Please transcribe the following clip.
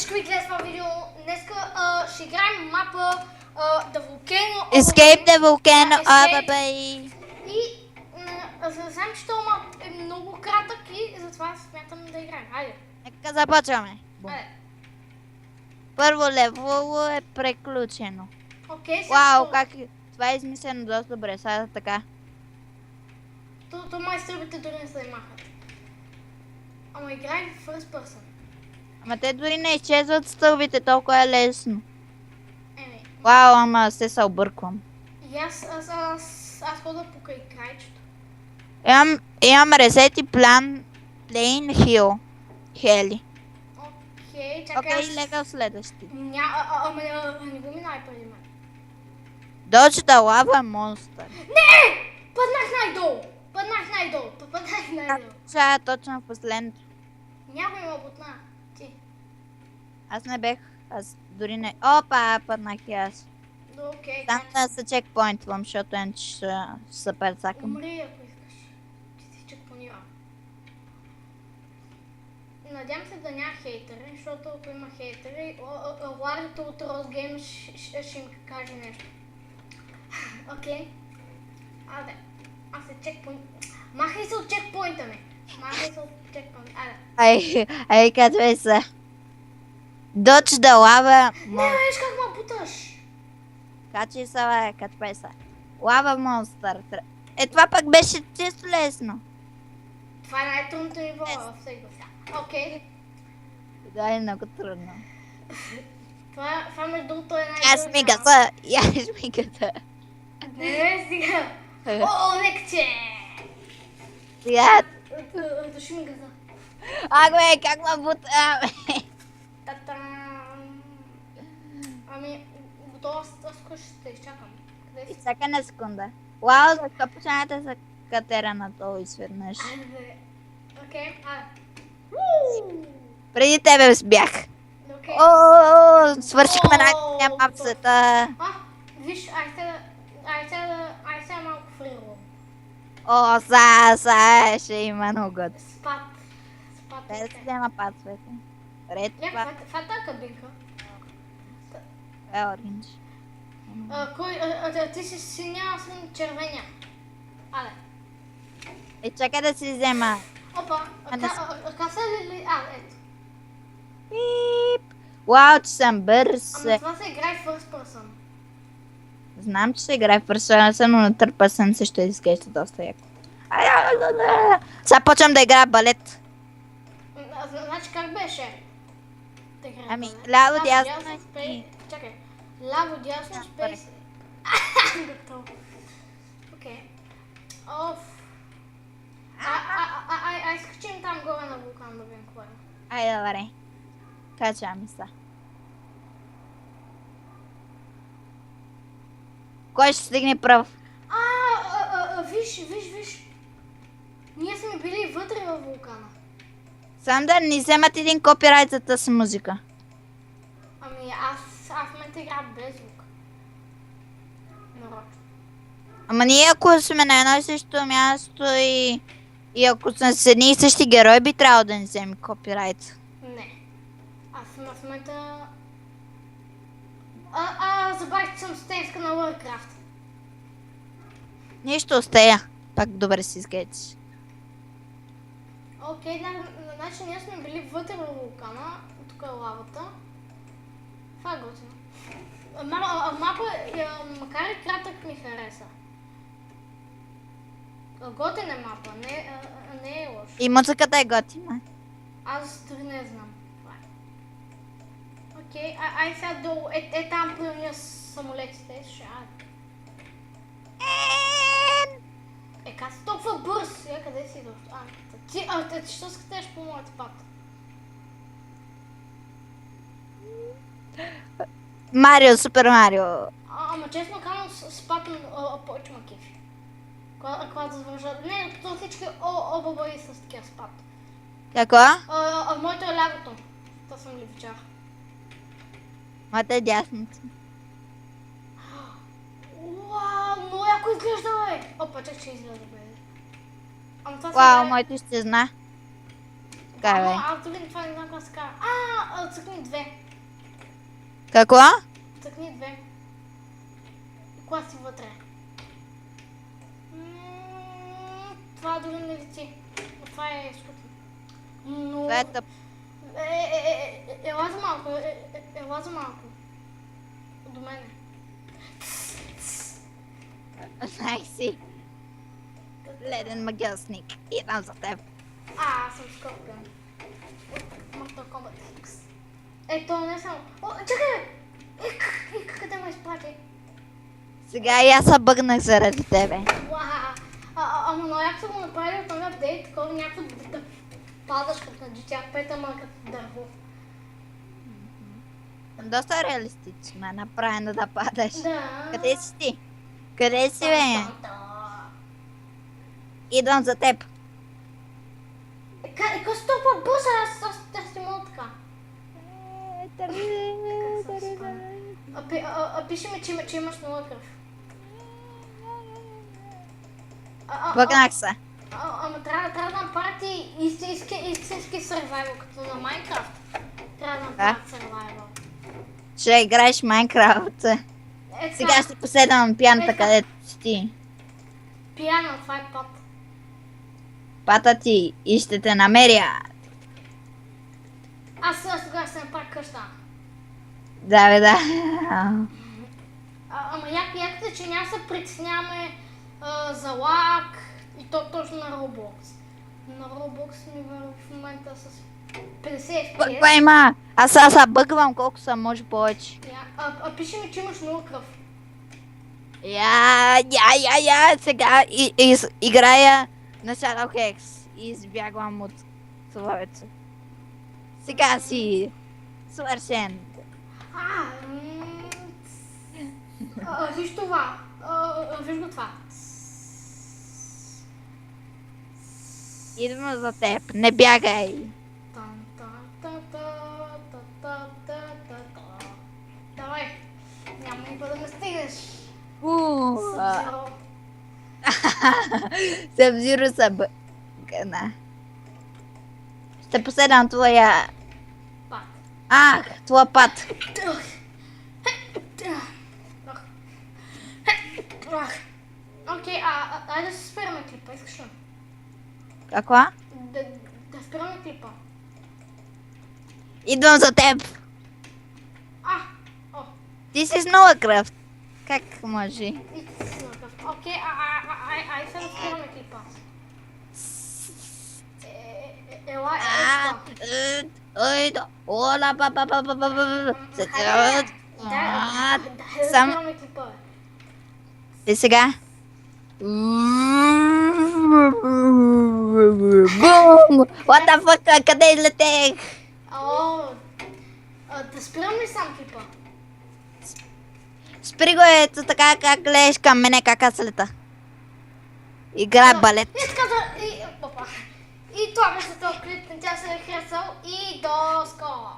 всички ви гледат това видео. Днеска ще играем мапа The Volcano. Escape the Volcano Escape. Bay. И знам, че този мап е много кратък и затова смятам да играем. Хайде. Нека започваме. Хайде. Първо лево е преключено. Окей, сега Вау, ще- как това е измислено доста добре. Сега така. То май стълбите дори не се махат. Ама играй в first person. Ама те дори не изчезват стълбите, толкова е лесно. Еми, Вау, ама се обърквам. и аз хода покрай крайчето. Имам ресет и план Плейн Хил. Хели. Окей, чакай. Окей, лега следващи. Ама не го минай преди мен. Dodge the lava monster. Не! Паднах най-долу! Паднах най-долу. Сега е точно в последното. Някой ме обутна. Ти. Аз не бех. Аз дори не... Опа, паднах и аз. Окей, Там да се чекпоинтвам, защото иначе ще се перцакам. умри ако искаш. Ти си чекпонира. Надявам се да няма хейтери, защото ако има хейтери, Ларито от Rose Games ще им каже нещо. Окей. Аде. Аз се чекпоинт. Махай се от чекпоинта ми. Аде. Ай, казвай се. Dodge the lava Не, виж как ме буташ. Качи се, бе, качвай се. Лава монстър. Това пък беше чисто лесно. Това е най-трудното ниво в сега. Окей. Да, е много трудно. Това между другото е най-трудно. Аз ми гаса, яш ми гаса. Не, стига. О, лекче! Сега, Души ми газа. бе, как ма бута, бе. Та-там. Ами, готова скоро ще изчакам. Къде си? Чакай на секунда. Вау, защо починате за катера на това изведнъж? Айде. Окей, айде. Преди тебе бях. Окей. О, свършихме най-голям мап в света. Виж, ай сега малко фрирувам. О, ще има много. Спад. Те да си взема пацвете. Ред това Това е тази кабинка. е оранж. Ти си синя, аз съм червеня. Аде. Чакай да си взема. Опа, каса ли? Ето. Пип. Вау, че съм бърз. Ама това се играе в first person. Знам, че се играе в персонажа, но на търпа съм се ще изглежда доста яко. Сега почвам да играя балет. Значи как беше? Ами, ляво, дясно спей. Чакай. Ляво, дясно, спейс. Готово. Окей. Оф. Ай, скачим там горе на вулкан да видим какво е. Айде, добре. Качваме се. Кой ще стигне пръв? Виж. Ние сме били вътре във вулкана. Сам да ни вземат един копирайт за тази музика. Ами аз в момента играя без звук. Нарочно. Ама ние ако сме на едно и също място и ако сме с едни и същи герои, би трябвало да ни вземе копирайт. Не. Аз съм в момента... забравих, че съм стенска на Warcraft. Нищо остея. Пак добре си изгледаш. Окей, значи ние сме били вътре във вулкана, тук е лавата. Това е готино. Мапа, макар и кратък, ми хареса. Готин е мапа, не е лошо. И музиката е готина. Аз дори не знам. Това е. Окей, ай сега долу. Там при уния самолетите. Как си толкова бърз? Къде си идваш? Ти що скатеш по моят път? Марио, Супер Марио. Ама честно казвам, спад повече ма кефи. Когато завържа... Не, то всички ОББ с такива спад. Какво? Моето е лявото. Това съм левичар. Моята е дясното. Уау, много яко изглежда, бе! Опа, чак ще изглежда, бе. Ама това Вау, моето ще зна. Така, бе. Аз дори това не знам как се казва. Цъкни две. Какво? Цъкни две. Кога си вътре? Това дори не лети. Но това е скутно. Но... Това е тъп. Ела за малко. Ела за малко. До мене. Знай си. Леден магиосник. Идвам за теб. Аз съм Скорпион. Mortal Kombat X. Ето, не само. О, чакай! Къде ме изпрати? Сега и аз се бъгнах заради тебе. Уаа! Ама много як са го направили от този апдейт, такова някакво да падаш като на GTA 5, ама като дърво. Доста реалистично е направено да падаш. Да. Къде си ти? Къде си, бе? Идвам за теб. Какво си толкова бърза? Аз ти мога така. Пиши ми, че имаш много кръв. Бъгнах се. Ама трябва да направите истински survival, като на Майнкрафт. Трябва да направите survival. Ще играеш Майнкрафт. Сега ще поседам на пианата, където си ти. Пияна, това е път. Пата ти и ще те намеря. Аз тогава ще направя къща. Да, бе, да. Ама якото е, че няма се притесняваме за лак и то точно на Roblox. На Roblox ми в момента с 50 Какво FPS. има? Аз сега бъгвам колко съм, може повече. Пиши ми, че имаш много кръв. Я. Сега играя на Shadow Hex и избягвам от словеца. Сега си свършен. Виж това. Виж го това. Идвам за теб, не бягай. Давай. Няма никога да ме стигнеш. Събзиро са бъгна. Ще поседам твоя... Пак. твоя път. Окей, айде да се спираме клипа, искаш ли? Какво? Да спираме клипа. Идвам за теб. Ти си с нова кръв. Как може? Окей, айде се да спираме клипа. Ела, Ола, Сам... спираме клипа, бе. И сега? Бум! What the fuck? Къде излетех? Да спирам ли сам клипа? Спри го ето така, как гледаш към мене, как аз лета. Играе балет. И така да... И това беше този клип, тя се е харесал и до скоро.